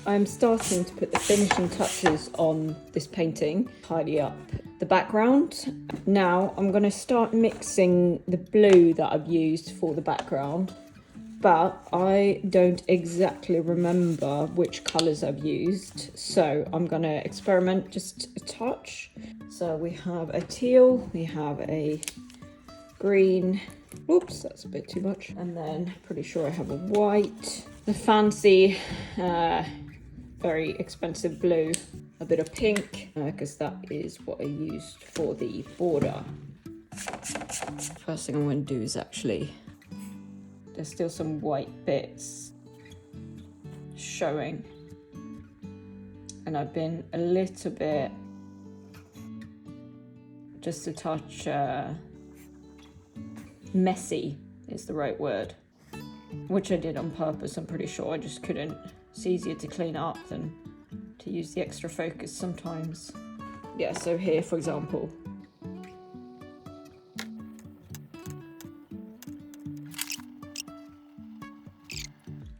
I'm starting to put the finishing touches on this painting, tidy up the background. Now I'm going to start mixing the blue that I've used for the background, but I don't exactly remember which colours I've used, so I'm going to experiment just a touch. So we have a teal, we have a green, oops, that's a bit too much, and then pretty sure I have a white, the fancy, very expensive blue, a bit of pink, because that is what I used for the border. First thing I'm going to do is actually, there's still some white bits showing, and I've been a little bit, just a touch, messy is the right word, which I did on purpose. I'm pretty sure I just couldn't. It's easier to clean up than to use the extra focus sometimes. Yeah, so here, for example,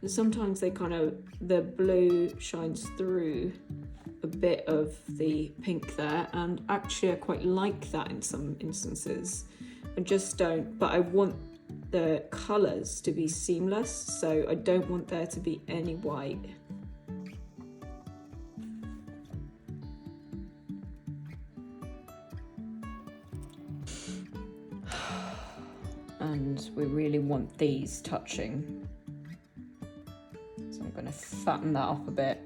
sometimes they kind of, the blue shines through a bit of the pink there, and actually I quite like that in some instances. I just don't, but I want the colours to be seamless, so I don't want there to be any white. And we really want these touching, so I'm going to fatten that up a bit.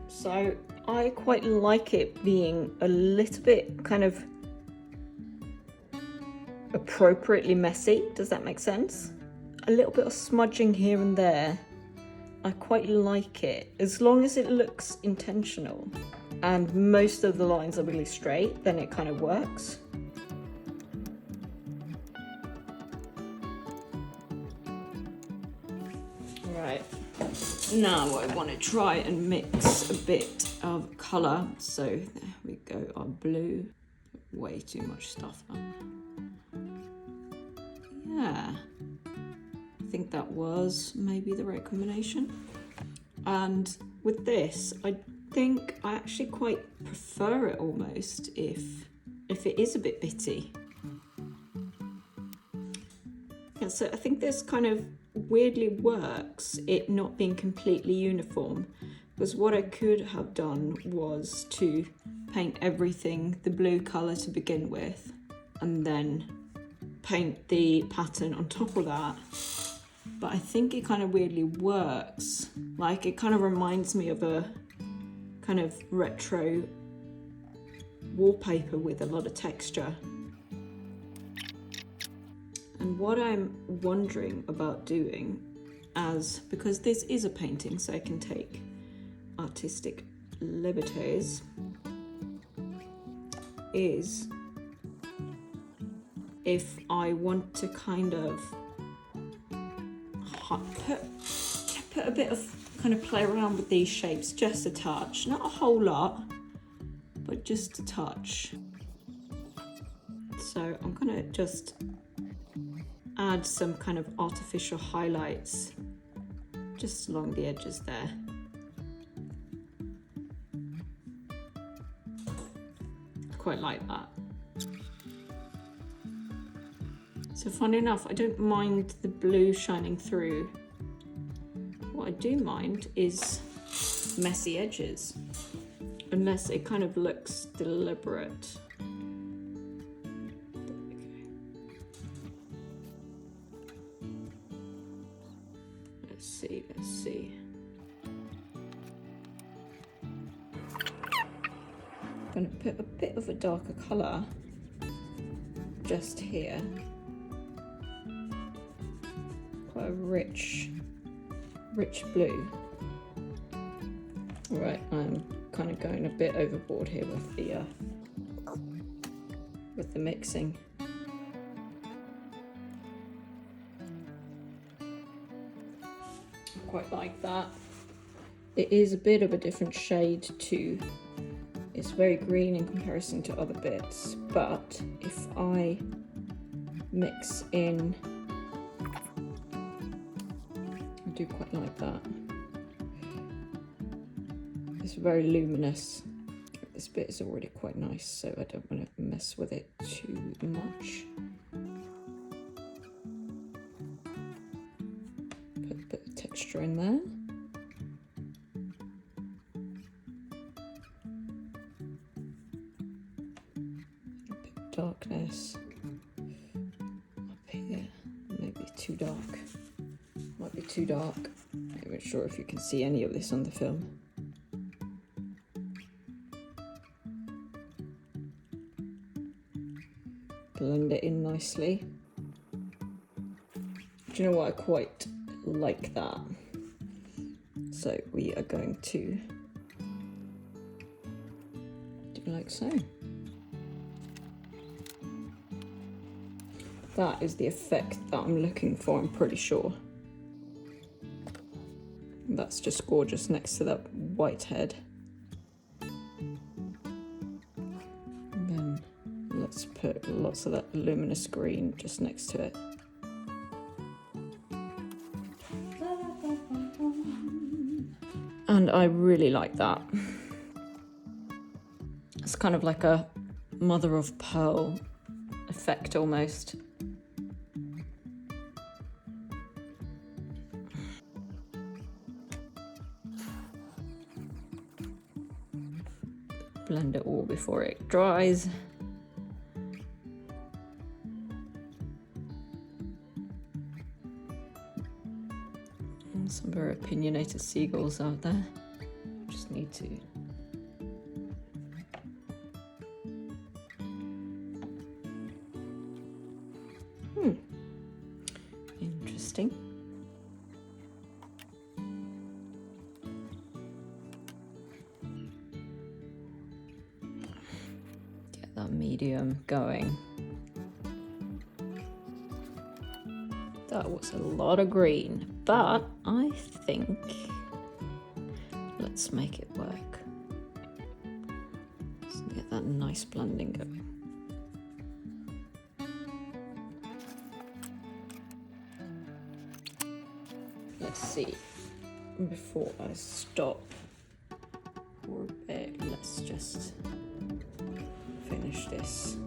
So I quite like it being a little bit kind of appropriately messy. Does that make sense? A little bit of smudging here and there. I quite like it, as long as it looks intentional and most of the lines are really straight, then it kind of works. Right. Now I want to try and mix a bit of colour. So there we go, our blue. Way too much stuff now. Yeah, I think that was maybe the right combination. And with this, I think I actually quite prefer it almost if it is a bit bitty. And so I think this kind of weirdly works, it not being completely uniform, because what I could have done was to paint everything the blue colour to begin with and then paint the pattern on top of that. But I think it kind of weirdly works, like it kind of reminds me of a kind of retro wallpaper with a lot of texture. And what I'm wondering about doing, because this is a painting, so I can take artistic liberties, is if I want to kind of put a bit of kind of play around with these shapes, just a touch, not a whole lot, but just a touch. So I'm gonna just add some kind of artificial highlights just along the edges there. Quite like that. So funny enough, I don't mind the blue shining through. What I do mind is messy edges, unless it kind of looks deliberate. Let's see. I'm going to put a bit of a darker colour just here. Quite a rich blue. Right, I'm kind of going a bit overboard here with the with the mixing. I quite like that. It is a bit of a different shade too. It's very green in comparison to other bits, but if I mix in, I do quite like that. It's very luminous. This bit is already quite nice, so I don't want to mess with it too much. Put a bit of texture in there. A bit of darkness up here. Maybe too dark. Might be too dark. I'm not sure if you can see any of this on the film. Blend it in nicely. Do you know what? I quite like that. So we are going to do like so. That is the effect that I'm looking for, I'm pretty sure. That's just gorgeous next to that white head. And then let's put lots of that luminous green just next to it. And I really like that. It's kind of like a mother of pearl effect almost. Blend it all before it dries. And some very opinionated seagulls out there. Just need to interesting. Get that medium going. That was a lot of green, but I think let's make it work. Let's get that nice blending going. Let's see, before I stop for a bit, let's just finish this.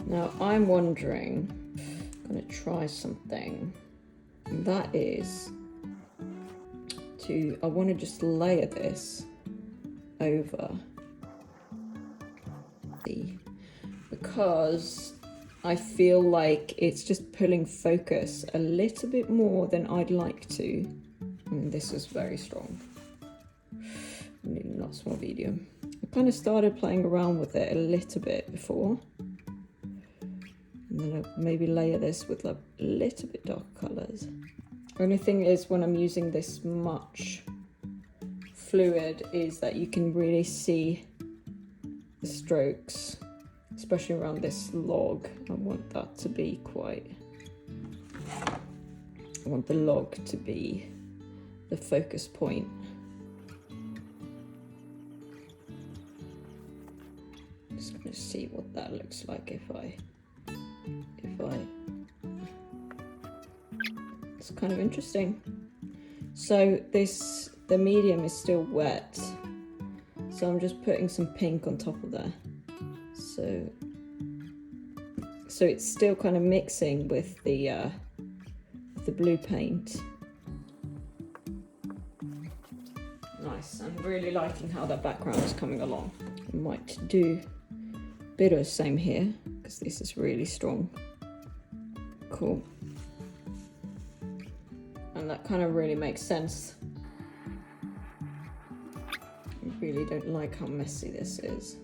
Now I'm wondering, I'm going to try something, and that is I want to just layer this over because I feel like it's just pulling focus a little bit more than I'd like to. And this is very strong. I need not small medium. I kind of started playing around with it a little bit before. And then I'll maybe layer this with a little bit darker colours. Only thing is, when I'm using this much fluid, is that you can really see the strokes, especially around this log. I want that to be I want the log to be the focus point. Just gonna see what that looks like if I it's kind of interesting. So the medium is still wet, so I'm just putting some pink on top of there. So it's still kind of mixing with the blue paint. Nice. I'm really liking how that background is coming along. I might do a bit of the same here because this is really strong. Cool. And that kind of really makes sense. I really don't like how messy this is.